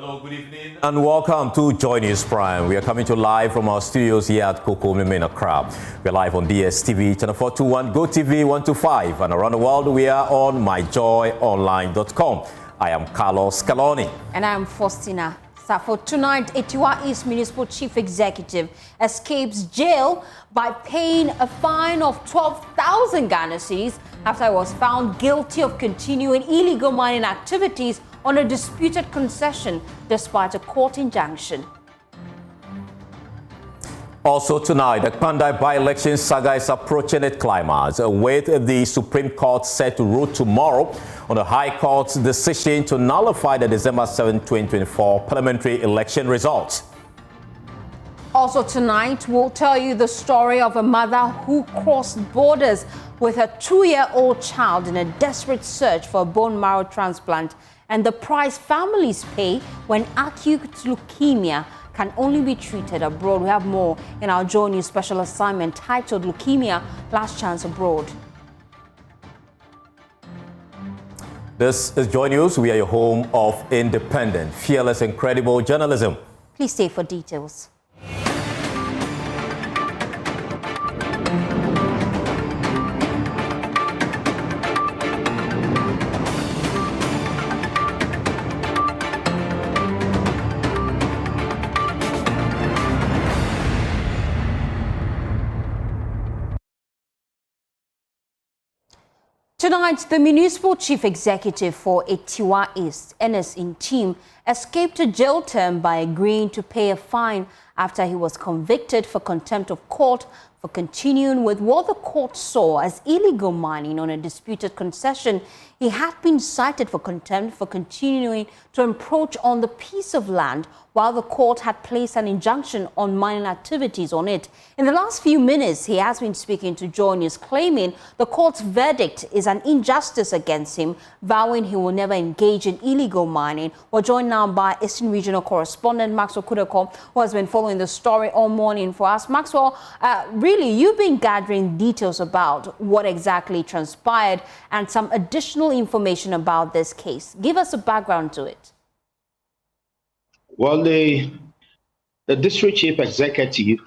Hello, good evening, and welcome to Joy News Prime. We are coming to you live from our studios here at Kokom in Accra. We are live on DSTV, channel 421, GoTV 125, and around the world we are on myjoyonline.com. I am Carlos Scaloni. And I'm Faustina. For tonight, Etiwa East Municipal Chief Executive escapes jail by paying a fine of 12,000 Ghana cedis after he was found guilty of continuing illegal mining activities on a disputed concession despite a court injunction. Also tonight, the Pandai by-election saga is approaching its climax, with the Supreme Court set to rule tomorrow on the High Court's decision to nullify the December 7, 2024 parliamentary election results. Also tonight, we'll tell you the story of a mother who crossed borders with her 2-year-old child in a desperate search for a bone marrow transplant, and the price families pay when acute leukemia can only be treated abroad. We have more in our Joy News special assignment titled Leukemia, Last Chance Abroad. This is Joy News. We are your home of independent, fearless, and credible journalism. Please stay for details. Tonight, the municipal chief executive for Etiwa East, Ernest Intim, escaped a jail term by agreeing to pay a fine after he was convicted for contempt of court for continuing with what the court saw as illegal mining on a disputed concession. He had been cited for contempt for continuing to encroach on the piece of land while the court had placed an injunction on mining activities on it. In the last few minutes, he has been speaking to Joy News, claiming the court's verdict is an injustice against him, vowing he will never engage in illegal mining. We're joined now by Eastern Regional Correspondent Maxwell Kudeko, who has been following the story all morning for us. Maxwell, really, you've been gathering details about what exactly transpired and some additional information about this case. Give us a background to it. Well, the district chief executive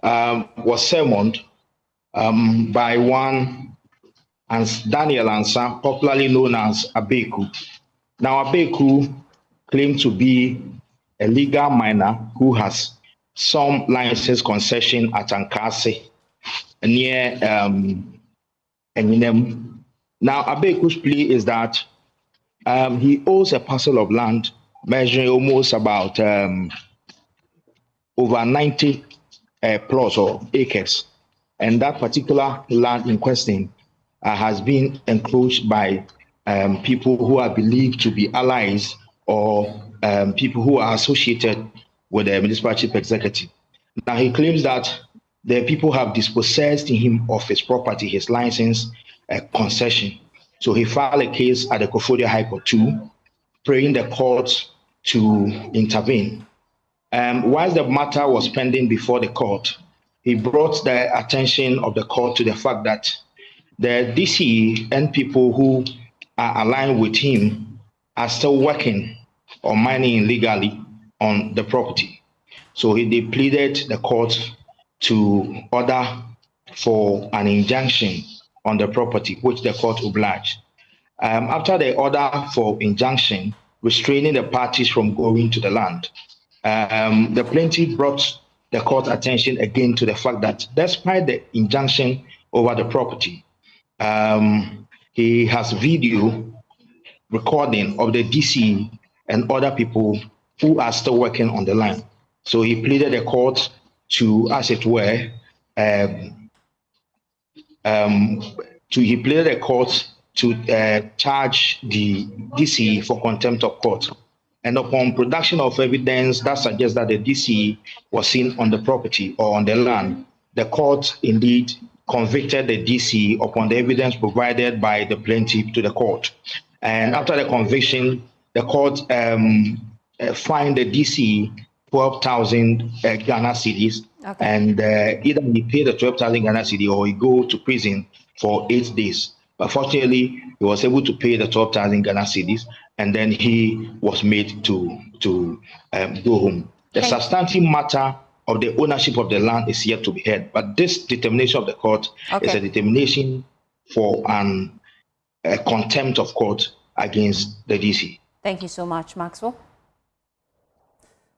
was summoned by one Daniel Ansa, popularly known as Abeku. Now, Abeku claimed to be a legal miner who has some license concession at Ankase near Nyindam. Now, Abeku's plea is that he owes a parcel of land measuring almost about over 90 plots or acres. And that particular land in question has been encroached by people who are believed to be allies or people who are associated with the municipal chief executive. Now, he claims that the people have dispossessed him of his property, his license, concession. So he filed a case at the Kofodia High Court 2, praying the court to intervene. Whilst the matter was pending before the court, he brought the attention of the court to the fact that the DC and people who are aligned with him are still working or mining illegally on the property. So they pleaded the court to order for an injunction on the property, which the court obliged. After the order for injunction, restraining the parties from going to the land, the plaintiff brought the court attention again to the fact that despite the injunction over the property, he has video recording of the DC and other people who are still working on the land. So he pleaded the court to, as it were, he pleaded the court to charge the DC for contempt of court. And upon production of evidence that suggests that the DC was seen on the property or on the land, the court indeed convicted the DC upon the evidence provided by the plaintiff to the court. And after the conviction, the court fined the DC 12,000 Ghana cedis, okay. And either he pay the 12,000 Ghana cedi or he go to prison for 8 days. But fortunately, he was able to pay the 12,000 Ghana cedis. and then he was made to go home. The substantive matter of the ownership of the land is yet to be heard, but this determination of the court is a determination for a contempt of court against the DC. Thank you so much, Maxwell.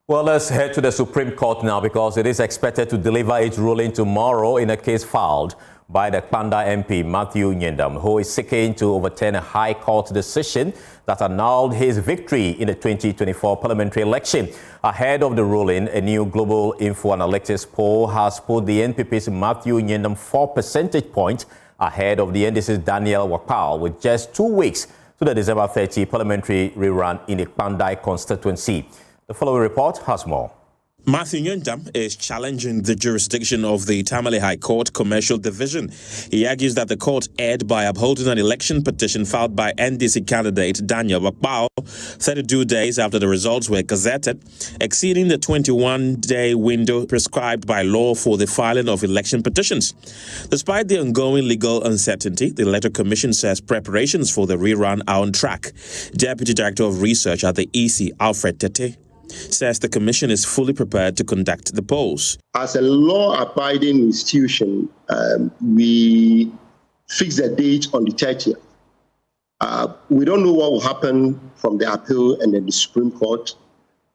Well, let's head to the Supreme Court now because it is expected to deliver its ruling tomorrow in a case filed by the Pandai MP Matthew Nyindam, who is seeking to overturn a High Court decision that annulled his victory in the 2024 parliamentary election. Ahead of the ruling, a new Global Info Analytics poll has put the NPP's Matthew Nyindam 4 percentage points ahead of the NDC's Daniel Wakpal, with just 2 weeks to the December 30 parliamentary rerun in the Pandai constituency. The following report has more. Matthew Nyindam is challenging the jurisdiction of the Tamale High Court Commercial Division. He argues that the court erred by upholding an election petition filed by NDC candidate Daniel Wakpal 32 days after the results were gazetted, exceeding the 21-day window prescribed by law for the filing of election petitions. Despite the ongoing legal uncertainty, the Electoral Commission says preparations for the rerun are on track. Deputy Director of Research at the EC, Alfred Tete, says the commission is fully prepared to conduct the polls. As a law-abiding institution, we fix the date on the 30th. We don't know what will happen from the appeal and then the Supreme Court.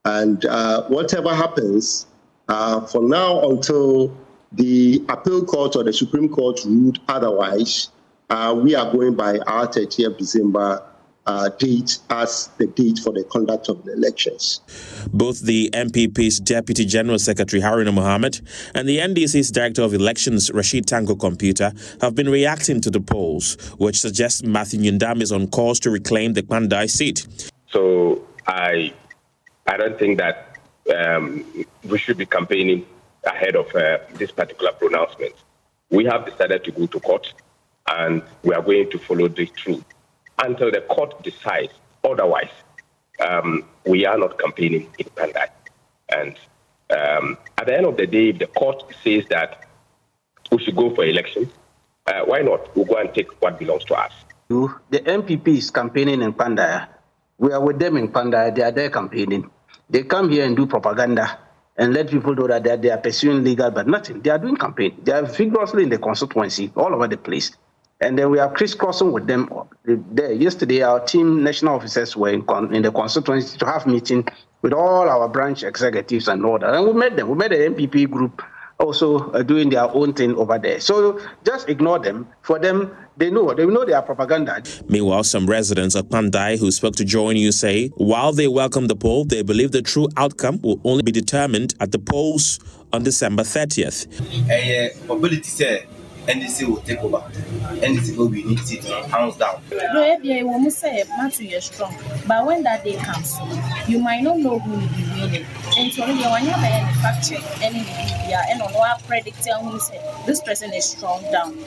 And whatever happens, from now until the appeal court or the Supreme Court ruled otherwise, we are going by our 30th December date as the date for the conduct of the elections. Both the NPP's Deputy General Secretary Haruna Mohammed and the NDC's Director of Elections Rashid Tanko Computer have been reacting to the polls, which suggests Matthew Nyindam is on course to reclaim the Pandai seat. So I don't think that we should be campaigning ahead of this particular pronouncement. We have decided to go to court, and we are going to follow this through until the court decides otherwise. We are not campaigning in Pandai. And at the end of the day, if the court says that we should go for elections, why not? We'll go and take what belongs to us. The NPP is campaigning in Pandai. We are with them in Pandai. They are there campaigning. They come here and do propaganda and let people know that they are pursuing legal, but nothing. They are doing campaign. They are vigorously in the constituency, all over the place. And then we are crisscrossing with them there. Yesterday, our team national officers were in the constituency to have meeting with all our branch executives and all that. And we met them. We met the NPP group also doing their own thing over there. So just ignore them. For them, they know their propaganda. Meanwhile, some residents of Pandai who spoke to Joy News say while they welcome the poll, they believe the true outcome will only be determined at the polls on December 30th. NDC will take over. NDC will be it hands down. No, we must say Matthew is strong, but when that day comes, you might not know who will be winning. And so when you have a fact check, any media and on what predicting who say this person is strong down.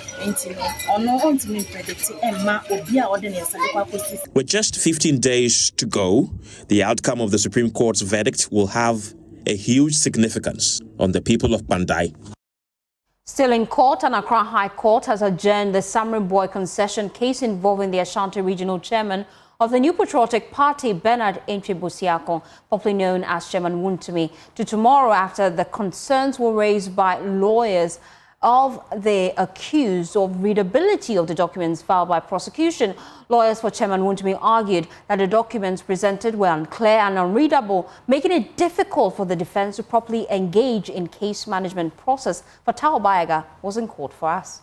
With just 15 days to go, the outcome of the Supreme Court's verdict will have a huge significance on the people of Pandai. Still in court, an Accra High Court has adjourned the Samurai Boy concession case involving the Ashanti Regional Chairman of the New Patriotic Party, Bernard Entwe-Bosiakon, popularly known as Chairman Wontumi, to tomorrow after the concerns were raised by lawyers of the accused of readability of the documents filed by prosecution. Lawyers for Chairman Wontumi argued that the documents presented were unclear and unreadable, making it difficult for the defense to properly engage in case management process. Fatal Bayaga was in court for us.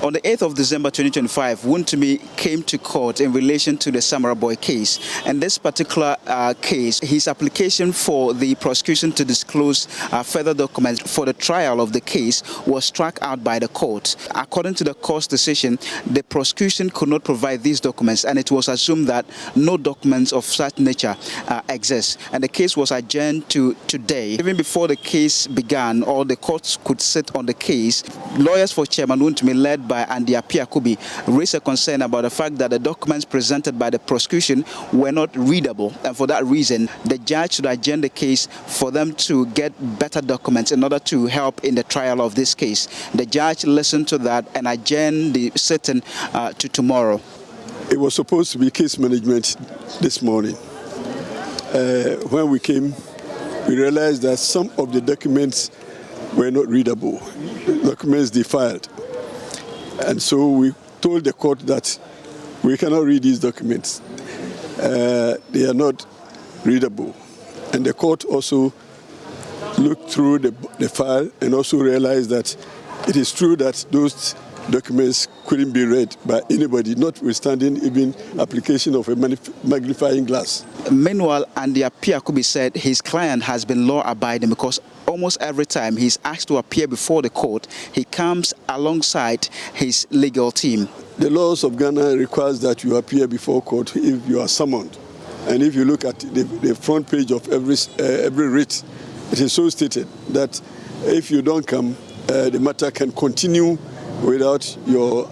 On the 8th of December 2025, Wontumi came to court in relation to the Samurai Boy case. And this particular case, his application for the prosecution to disclose further documents for the trial of the case was struck out by the court. According to the court's decision, the prosecution could not provide these documents, and it was assumed that no documents of such nature exist. And the case was adjourned to today. Even before the case began, or the courts could sit on the case, lawyers for Chairman Wontumi, led by Andy Apiakubi, raised a concern about the fact that the documents presented by the prosecution were not readable, and for that reason the judge should adjourn the case for them to get better documents in order to help in the trial of this case. The judge listened to that and adjourned the sitting to tomorrow. It was supposed to be case management this morning. When we came, we realized that some of the documents were not readable, documents defiled. And so we told the court that we cannot read these documents. They are not readable. And the court also looked through the file and also realized that it is true that those documents couldn't be read by anybody, notwithstanding even application of a magnifying glass. Meanwhile, Andy Apiakubi said his client has been law-abiding because almost every time he's asked to appear before the court, he comes alongside his legal team. The laws of Ghana requires that you appear before court if you are summoned. And if you look at the front page of every writ, it is so stated that if you don't come, the matter can continue without your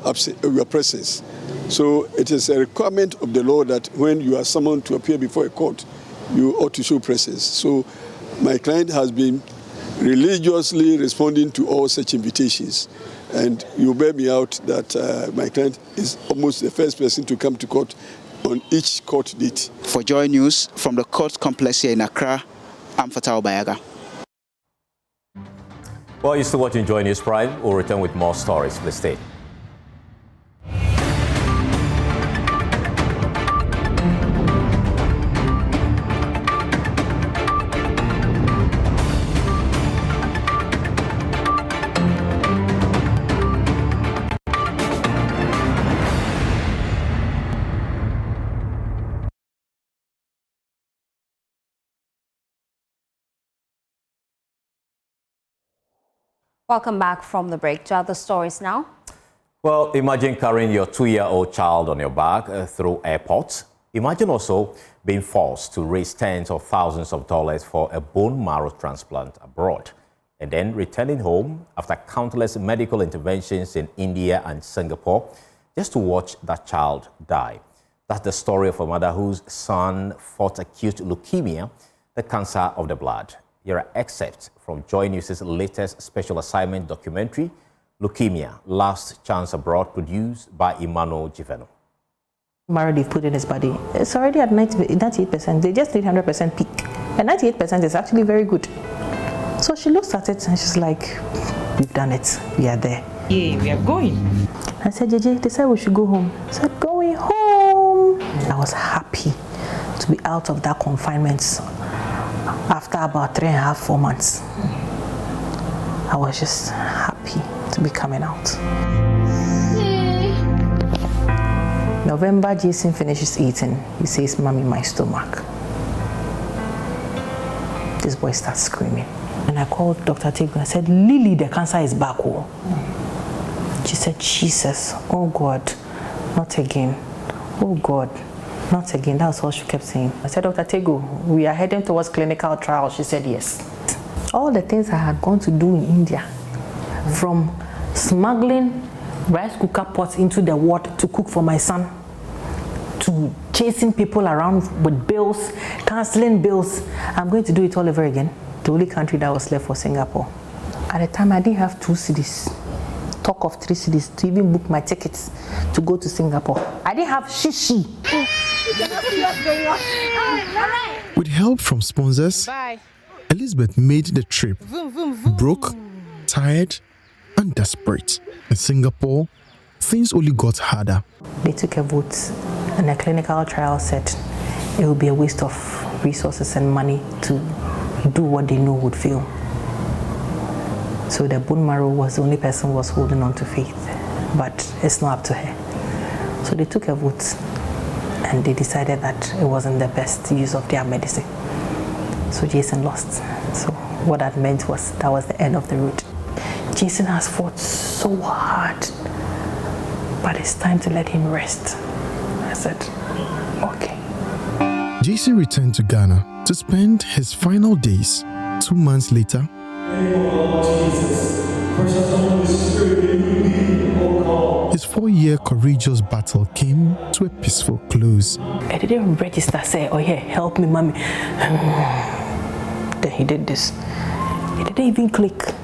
presence. So it is a requirement of the law that when you are summoned to appear before a court, you ought to show presence. So my client has been religiously responding to all such invitations. And you bear me out that my client is almost the first person to come to court on each court date. For Joy News from the court complex here in Accra, I'm Fatal Bayaga. Well, you're still watching Joy News Prime. We'll return with more stories. Please stay. Welcome back from the break to other stories now. Well, imagine carrying your 2-year-old child on your back through airports. Imagine also being forced to raise tens of thousands of dollars for a bone marrow transplant abroad, and then returning home after countless medical interventions in India and Singapore just to watch that child die. That's the story of a mother whose son fought acute leukemia, the cancer of the blood. Here are excerpts from Joy News' latest special assignment documentary, Leukemia, Last Chance Abroad, produced by Emmanuel Giveno. Marrow they've put in his body, it's already at 98%. They just need 100% peak. And 98% is actually very good. So she looks at it and she's like, we've done it. We are there. Yeah, we are going. I said, JJ, they said we should go home. I said, going home. I was happy to be out of that confinement after about 3.5, 4 months. I was just happy to be coming out. November, Jason finishes eating. He says, Mommy, my stomach. This boy starts screaming. And I called Dr. Tego. I said, Lily, the cancer is back. Oh. She said, Jesus, oh God, not again. Oh God, not again. That's all she kept saying. I said, Dr. Tego, we are heading towards clinical trial. She said, yes. All the things I had gone to do in India, from smuggling rice cooker pots into the ward to cook for my son, to chasing people around with bills, cancelling bills. I'm going to do it all over again. The only country that was left was Singapore. At the time, I didn't have 2 cedis. Talk of 3 cedis to even book my tickets to go to Singapore. I didn't have shishi. With help from sponsors, Elizabeth made the trip. Broke, tired, and desperate. In Singapore, things only got harder. They took a vote, and a clinical trial said it would be a waste of resources and money to do what they know would fail. So the bone marrow was the only person who was holding on to faith, but it's not up to her. So they took a vote, and they decided that it wasn't the best use of their medicine. So Jason lost. So what that meant was that was the end of the road. Jason has fought so hard, but it's time to let him rest. I said, okay. Jason returned to Ghana to spend his final days. 2 months later, his 4-year courageous battle came to a peaceful close. I didn't register, say, oh yeah, help me, mommy. Then he did this. It didn't even click.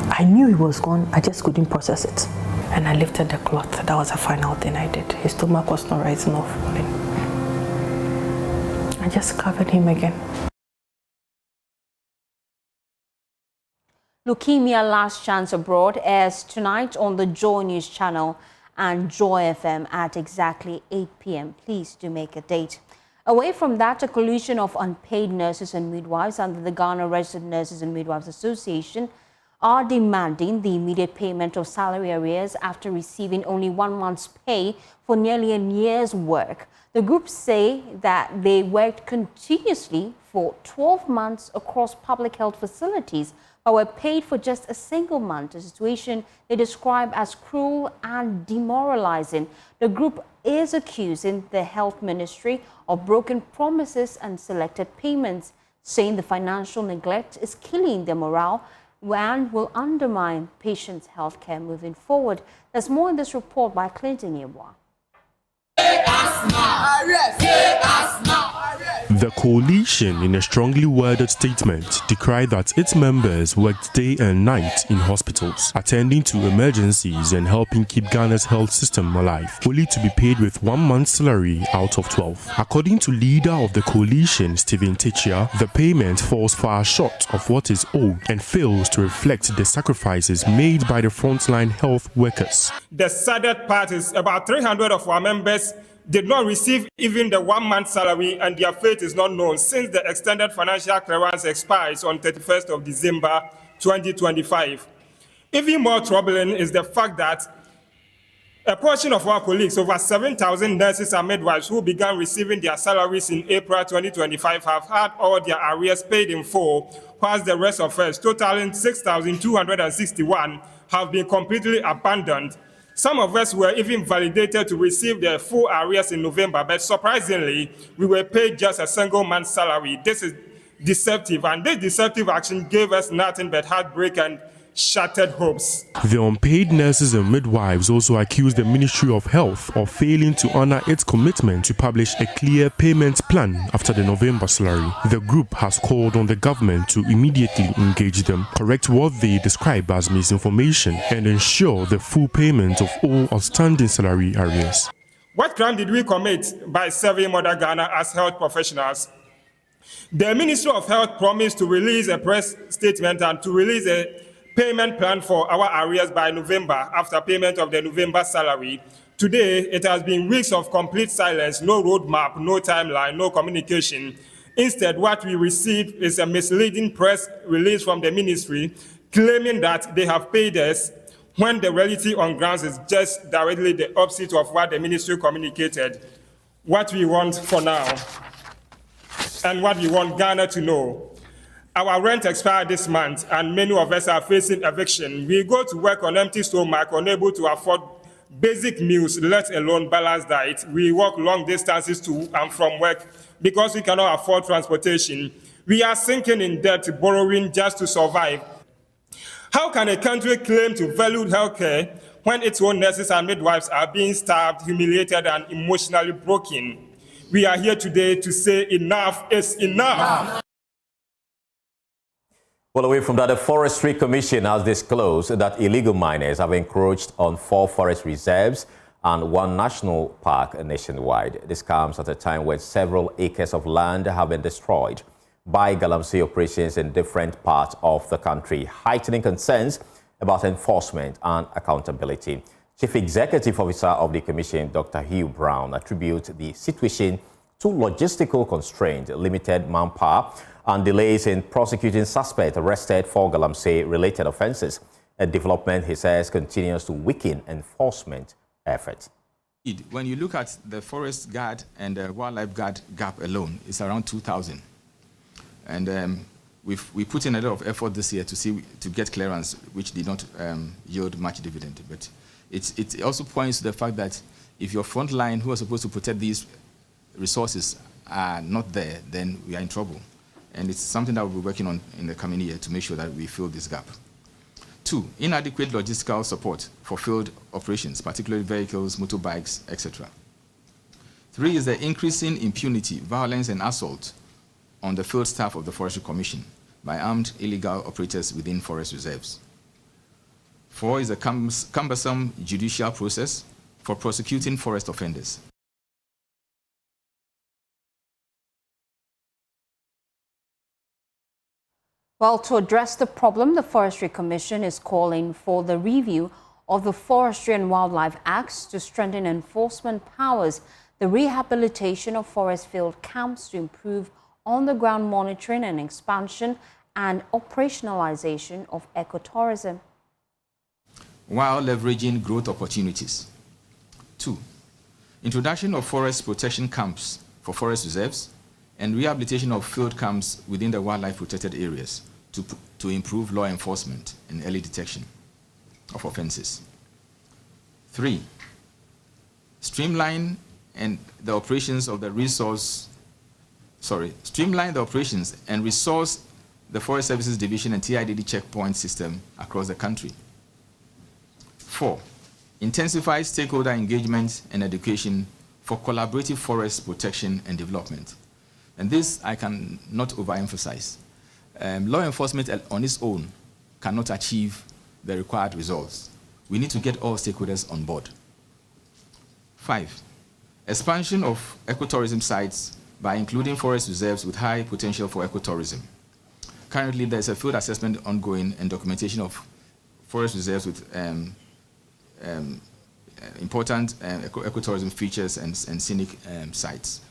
I knew he was gone, I just couldn't process it. And I lifted the cloth. That was the final thing I did. His stomach was not rising or falling. I just covered him again. Leukemia Last Chance Abroad airs tonight on the Joy News channel and Joy FM at exactly 8 p.m. Please do make a date. Away from that, a coalition of unpaid nurses and midwives under the Ghana Registered Nurses and Midwives Association are demanding the immediate payment of salary arrears after receiving only 1 month's pay for nearly a year's work. The group say that they worked continuously for 12 months across public health facilities, but were paid for just a single month, a situation they describe as cruel and demoralizing. The group is accusing the health ministry of broken promises and selected payments, saying the financial neglect is killing their morale and will undermine patients' health care moving forward. There's more in this report by Clinton Yeboah. The coalition, in a strongly worded statement, decried that its members worked day and night in hospitals, attending to emergencies and helping keep Ghana's health system alive, only to be paid with 1 month's salary out of 12. According to leader of the coalition, Stephen Techia, the payment falls far short of what is owed and fails to reflect the sacrifices made by the frontline health workers. The saddest part is about 300 of our members did not receive even the 1 month salary, and their fate is not known since the extended financial clearance expires on 31st of December 2025. Even more troubling is the fact that a portion of our colleagues, over 7,000 nurses and midwives who began receiving their salaries in April 2025, have had all their arrears paid in full, whilst the rest of us, totaling 6,261, have been completely abandoned. Some of us were even validated to receive their full arrears in November, but surprisingly, we were paid just a single month's salary. This is deceptive, and this deceptive action gave us nothing but heartbreak and shattered hopes. The unpaid nurses and midwives also accused the Ministry of Health of failing to honor its commitment to publish a clear payment plan after the November salary. The group has called on the government to immediately engage them, correct what they describe as misinformation, and ensure the full payment of all outstanding salary arrears. What crime did we commit by serving Mother Ghana as health professionals? The Ministry of Health promised to release a press statement and to release a payment plan for our arrears by November after payment of the November salary. Today, it has been weeks of complete silence, no roadmap, no timeline, no communication. Instead, what we received is a misleading press release from the ministry claiming that they have paid us, when the reality on grounds is just directly the opposite of what the ministry communicated. What we want for now, and what we want Ghana to know: our rent expired this month, and many of us are facing eviction. We go to work on empty stomach, unable to afford basic meals, let alone balanced diet. We walk long distances to and from work because we cannot afford transportation. We are sinking in debt, borrowing just to survive. How can a country claim to value healthcare when its own nurses and midwives are being starved, humiliated, and emotionally broken? We are here today to say enough is enough. Well, away from that, the Forestry Commission has disclosed that illegal miners have encroached on 4 forest reserves and 1 national park nationwide. This comes at a time when several acres of land have been destroyed by galamsey operations in different parts of the country, heightening concerns about enforcement and accountability. Chief Executive Officer of the Commission, Dr. Hugh Brown, attributes the situation to logistical constraints, limited manpower, and delays in prosecuting suspects arrested for galamsey-related offences, a development he says continues to weaken enforcement efforts. When you look at the forest guard and the wildlife guard gap alone, it's around 2,000. And we put in a lot of effort this year to get clearance, which did not yield much dividend. But it also points to the fact that if your front line, who are supposed to protect these resources, are not there, then we are in trouble. And it's something that we'll be working on in the coming year to make sure that we fill this gap. 2, inadequate logistical support for field operations, particularly vehicles, motorbikes, etc. 3 is the increasing impunity, violence, and assault on the field staff of the Forestry Commission by armed illegal operators within forest reserves. 4 is a cumbersome judicial process for prosecuting forest offenders. Well, to address the problem, the Forestry Commission is calling for the review of the Forestry and Wildlife Acts to strengthen enforcement powers, the rehabilitation of forest field camps to improve on-the-ground monitoring and expansion, and operationalization of ecotourism, while leveraging growth opportunities. 2, introduction of forest protection camps for forest reserves and rehabilitation of field camps within the wildlife protected areas to improve law enforcement and early detection of offenses. 3, streamline the operations and resource the Forest Services Division and TIDD checkpoint system across the country. 4, intensify stakeholder engagement and education for collaborative forest protection and development. And this I can not overemphasize. Law enforcement on its own cannot achieve the required results. We need to get all stakeholders on board. 5, expansion of ecotourism sites by including forest reserves with high potential for ecotourism. Currently, there's a field assessment ongoing and documentation of forest reserves with important ecotourism features and scenic sites.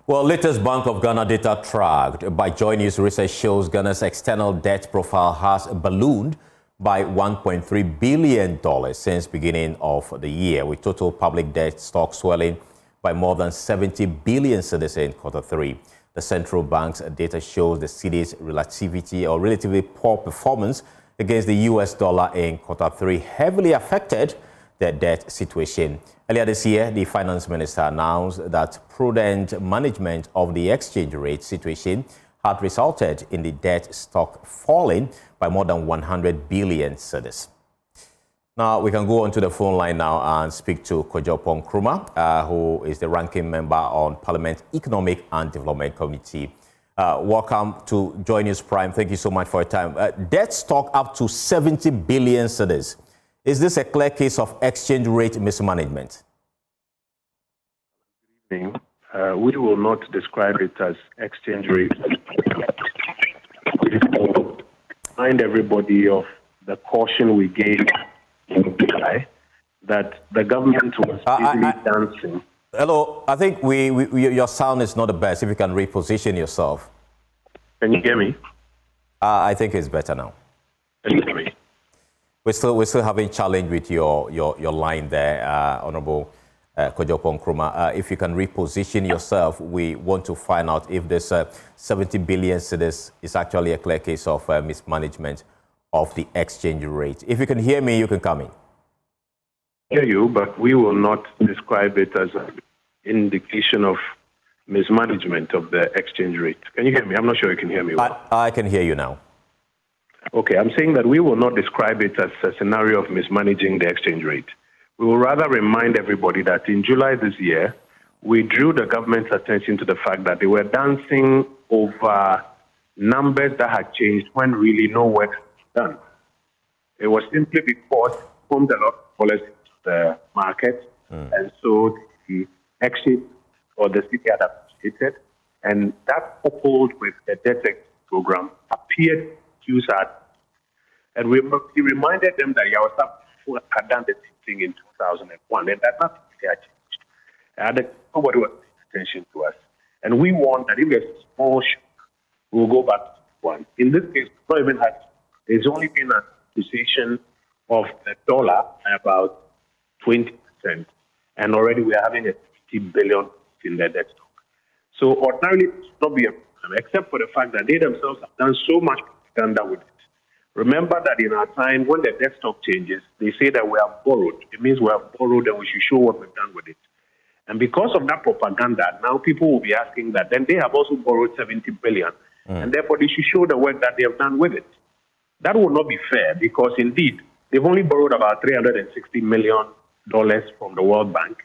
Well, latest Bank of Ghana data tracked by Joy News research shows Ghana's external debt profile has ballooned by $1.3 billion since beginning of the year, with total public debt stock swelling by more than 70 billion cedis in Q3. The central bank's data shows the cedi's relatively poor performance against the US dollar in Q3 heavily affected the debt situation. Earlier this year, the finance minister announced that prudent management of the exchange rate situation had resulted in the debt stock falling by more than 100 billion cedis. Now, we can go on to the phone line now and speak to Kwadwo Nkrumah, who is the ranking member on Parliament Economic and Development Committee. Welcome to Joy News Prime. Thank you so much for your time. Debt stock up to 70 billion cedis. Is this a clear case of exchange rate mismanagement? We will not describe it as exchange rate. Remind everybody of the caution we gave in July that the government was busily dancing. Hello, I think your sound is not the best. If you can reposition yourself. Can you hear me? I think it's better now. Can you hear me? We're still having challenge with your line there, Honorable Kwadwo Nkrumah. If you can reposition yourself, we want to find out if this 70 billion cedis is actually a clear case of mismanagement of the exchange rate. If you can hear me, you can come in. Hear you, but we will not describe it as an indication of mismanagement of the exchange rate. Can you hear me? I'm not sure you can hear me well. I can hear you now. Okay, I'm saying that we will not describe it as a scenario of mismanaging the exchange rate. We will rather remind everybody that in July this year, we drew the government's attention to the fact that they were dancing over numbers that had changed when really no work was done. It was simply because it formed a lot of policy to the market, and so the exit or the city had appreciated, and that coupled with the debt program appeared to use that. And we reminded them that Yawasa had done the same thing in 2001, and that nothing had changed. And nobody was paying attention to us. And we want that if there's a small shock, we'll go back to one. In this case, there's only been an appreciation of the dollar by about 20%, and already we are having a 50 billion in their debt stock. So ordinarily, it should not be a problem, except for the fact that they themselves have done so much propaganda with it. Remember that in our time, when the debt stock changes, they say that we have borrowed. It means we have borrowed and we should show what we've done with it. And because of that propaganda, now people will be asking that then they have also borrowed 70 billion, and therefore they should show the work that they have done with it. That will not be fair because indeed, they've only borrowed about $360 million from the World Bank.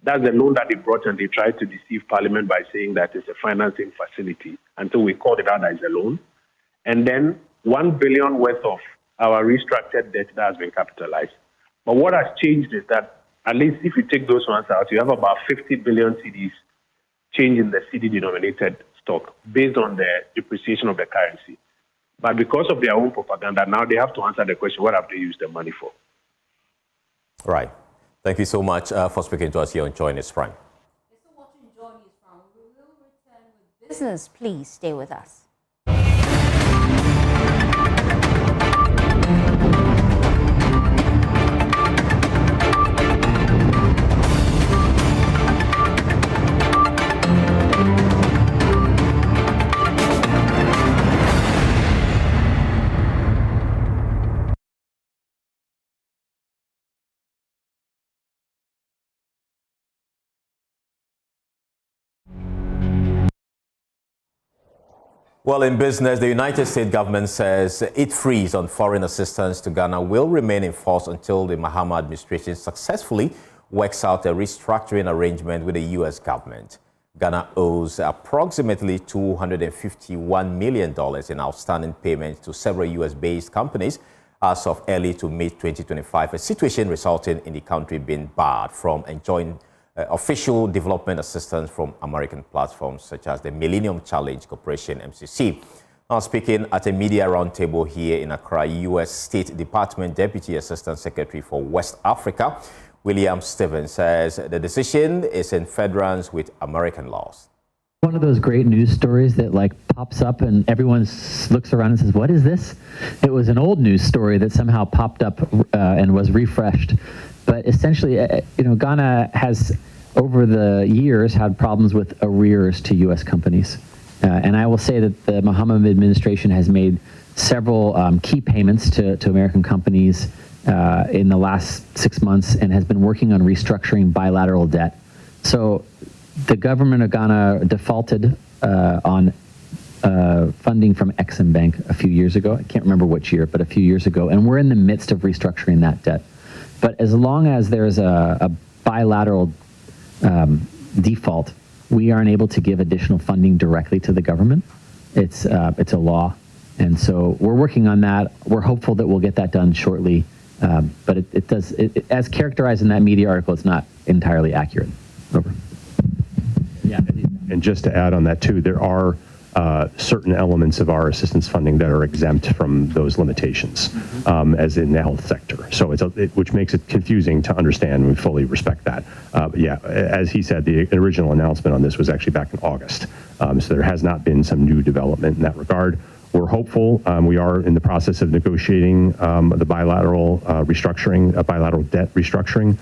That's the loan that they brought, and they tried to deceive Parliament by saying that it's a financing facility until we called it out as a loan. And then $1 billion worth of our restructured debt that has been capitalized. But what has changed is that, at least if you take those ones out, you have about 50 billion cedis change in the CD-denominated stock based on the depreciation of the currency. But because of their own propaganda, now they have to answer the question, what have they used the money for? Right. Thank you so much for speaking to us here on Join Us Prime. Business, please stay with us. Well, in business, the United States government says its freeze on foreign assistance to Ghana will remain in force until the Mahama administration successfully works out a restructuring arrangement with the U.S. government. Ghana owes approximately $251 million in outstanding payments to several U.S.-based companies as of early to mid-2025, a situation resulting in the country being barred from enjoying official development assistance from American platforms such as the Millennium Challenge Corporation, MCC. Now speaking at a media roundtable here in Accra, U.S. State Department Deputy Assistant Secretary for West Africa, William Stevens, says the decision is in furtherance with American laws. One of those great news stories that pops up and everyone looks around and says, what is this? It was an old news story that somehow popped up and was refreshed. But essentially, Ghana has, over the years, had problems with arrears to U.S. companies. And I will say that the Mahama administration has made several key payments to American companies in the last 6 months and has been working on restructuring bilateral debt. So the government of Ghana defaulted on funding from Exim Bank a few years ago. I can't remember which year, but a few years ago. And we're in the midst of restructuring that debt. But as long as there's a bilateral default, we aren't able to give additional funding directly to the government. It's a law. And so we're working on that. We're hopeful that we'll get that done shortly. But it does, as characterized in that media article, it's not entirely accurate. Over. Yeah. And just to add on that too, there are certain elements of our assistance funding that are exempt from those limitations, as in the health sector. So which makes it confusing to understand. We fully respect that. But yeah, as he said, the original announcement on this was actually back in August. So there has not been some new development in that regard. We're hopeful. We are in the process of negotiating the bilateral restructuring, bilateral debt restructuring.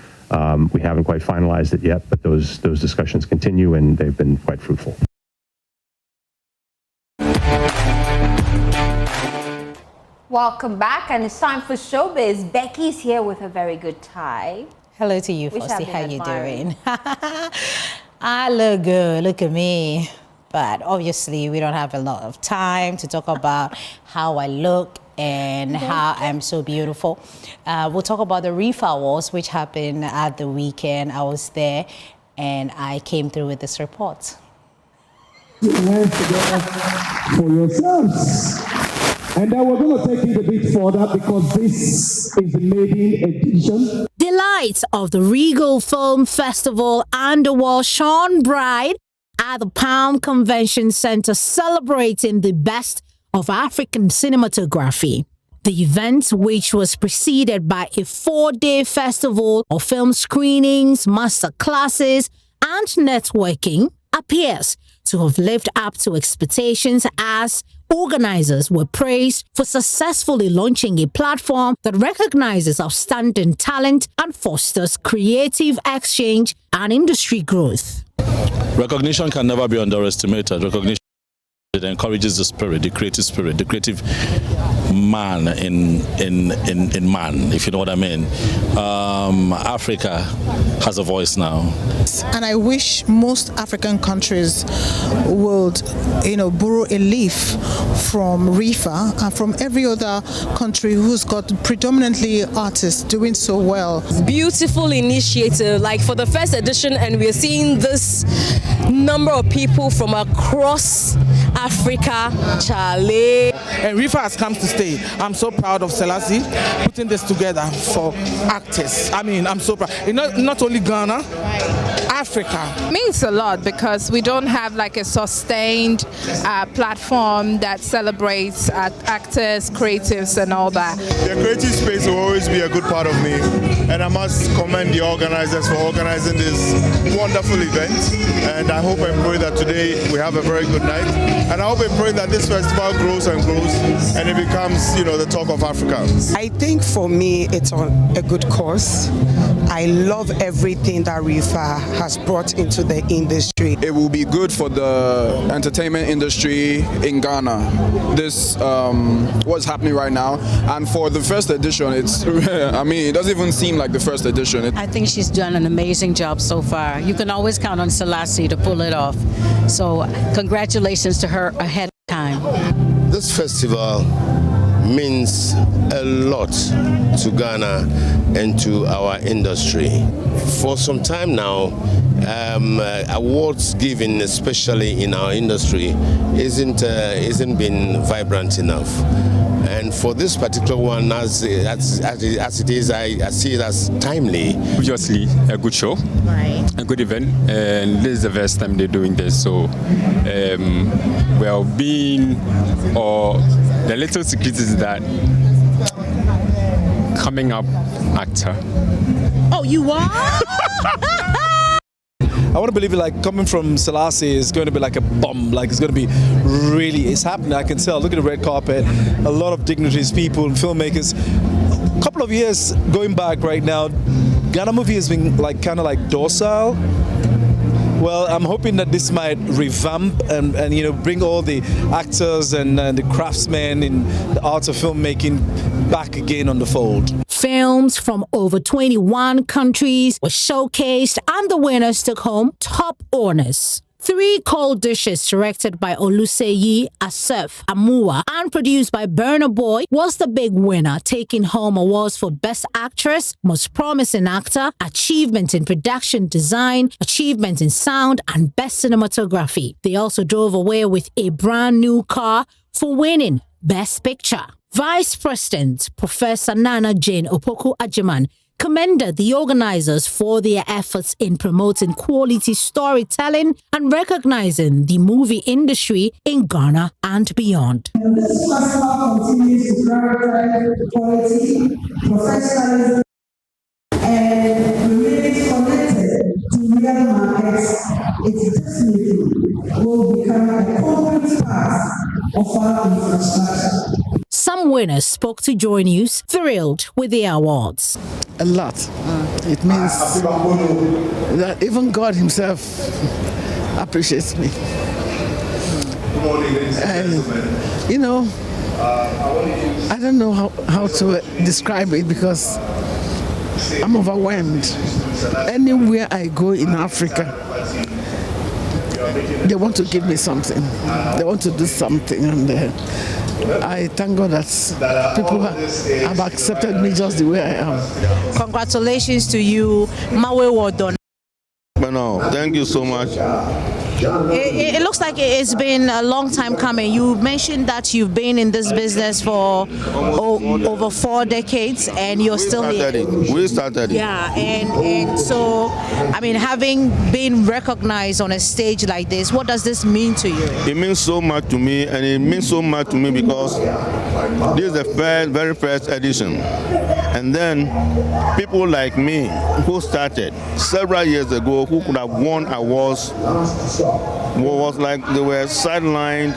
We haven't quite finalized it yet, but those discussions continue and they've been quite fruitful. Welcome back, and it's time for Showbiz. Becky's here with a very good tie. Hello to you, Forestry. How you doing? I look good. Look at me. But obviously, we don't have a lot of time to talk about how I look and how I'm so beautiful. We'll talk about the reefer wars, which happened at the weekend. I was there, and I came through with this report. For yourselves. And then we're going to take it a bit further because this is the maiden edition. Delights of the Regal Film Festival Underworld shone bright at the Palm Convention Center, celebrating the best of African cinematography. The event, which was preceded by a 4-day festival of film screenings, master classes, and networking, appears to have lived up to expectations as organizers were praised for successfully launching a platform that recognizes outstanding talent and fosters creative exchange and industry growth. Recognition can never be underestimated. Recognition, it encourages the spirit, the creative man in man, if you know what I mean. Africa has a voice now. And I wish most African countries would, borrow a leaf from Rifa and from every other country who's got predominantly artists doing so well. Beautiful initiative, like for the first edition, and we're seeing this number of people from across Africa. Charlie, And Rifa has come to stay. I'm so proud of Selassie putting this together for actors. I mean, I'm so proud. Not only Ghana, Africa. Means a lot because we don't have like a sustained platform that celebrates actors, creatives, and all that. The creative space will always be a good part of me, and I must commend the organizers for organizing this wonderful event. And I hope and pray that today we have a very good night. And I hope and pray that this festival grows and grows, and it becomes, the talk of Africa. I think for me, it's on a good cause. I love everything that Rifa has brought into the industry. It will be good for the entertainment industry in Ghana. This what's happening right now, and for the first edition, it's I mean, it doesn't even seem like the first edition. I think she's done an amazing job so far. You can always count on Selassie to pull it off. So congratulations to her ahead of time. This festival means a lot to Ghana and to our industry. For some time now, awards given, especially in our industry, isn't been vibrant enough. And for this particular one, as it is, I see it as timely. Obviously, a good show, right. A good event, and this is the first time they're doing this. So, the little secret is that coming up actor. Oh, you are? I want to believe it, like coming from Selassie is going to be like a bomb. Like it's going to be it's happening. I can tell. Look at the red carpet. A lot of dignitaries, people, filmmakers. A couple of years going back right now, Ghana movie has been like kind of like docile. Well, I'm hoping that this might revamp and bring all the actors and the craftsmen in the art of filmmaking back again on the fold. Films from over 21 countries were showcased and the winners took home top honors. 3 cold dishes directed by Oluseyi Asef Amua and produced by Burna Boy was the big winner, taking home awards for Best Actress, Most Promising Actor, Achievement in Production Design, Achievement in Sound, and Best Cinematography. They also drove away with a brand new car for winning Best Picture. Vice President Professor Nana Jane Opoku Ajiman commended the organizers for their efforts in promoting quality storytelling and recognizing the movie industry in Ghana and beyond. This festival continues to prioritize quality, professionalism, and remains connected to real markets. It definitely will become a concrete part of our infrastructure. Some winners spoke to Joy News, thrilled with the awards. A lot. It means that even God himself appreciates me. And, I don't know how to describe it because I'm overwhelmed. Anywhere I go in Africa, they want to give me something. They want to do something. And I thank God that people have accepted me just the way I am. Congratulations to you, Mawe Wodon. No, thank you so much. It looks like it's been a long time coming. You mentioned that you've been in this business for over 4 decades and you're still here. We started it. Yeah, and so, I mean, having been recognized on a stage like this, what does this mean to you? It means so much to me, and it means so much to me because this is the very first edition. And then people like me who started several years ago who could have won awards was like they were sidelined.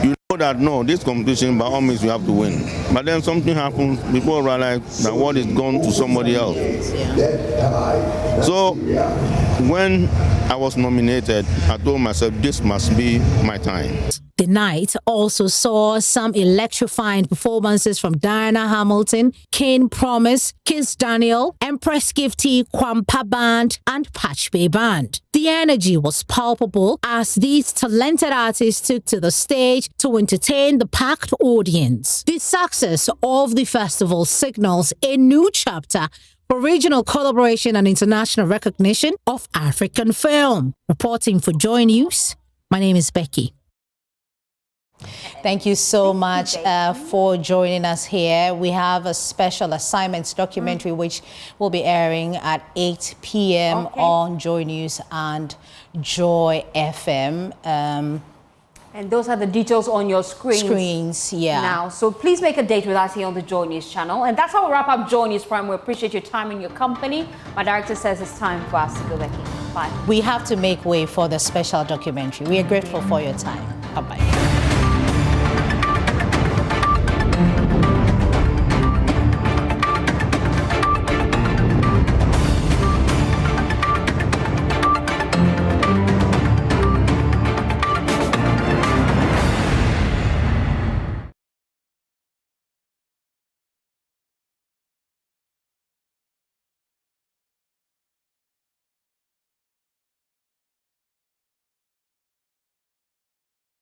You know that no, this competition by all means you have to win. But then something happens, people realize that what is gone to somebody else. So when I was nominated, I told myself this must be my time. The night also saw some electrifying performances from Diana Hamilton, King Promise, Kiss Daniel, Empress Gifty, Kwampa Band, and Patch Bay Band. The energy was palpable as these talented artists took to the stage to entertain the packed audience. The success of the festival signals a new chapter for regional collaboration and international recognition of African film. Reporting for Joy News, my name is Becky. Thank you so much for joining us here. We have a special assignments documentary which will be airing at 8 p.m. on Joy News and Joy FM. And those are the details on your screens. Now, so please make a date with us here on the Joy News channel. And that's how we wrap up Joy News Prime. We appreciate your time and your company. My director says it's time for us to go back in. Bye. We have to make way for the special documentary. We are grateful for your time. Bye-bye.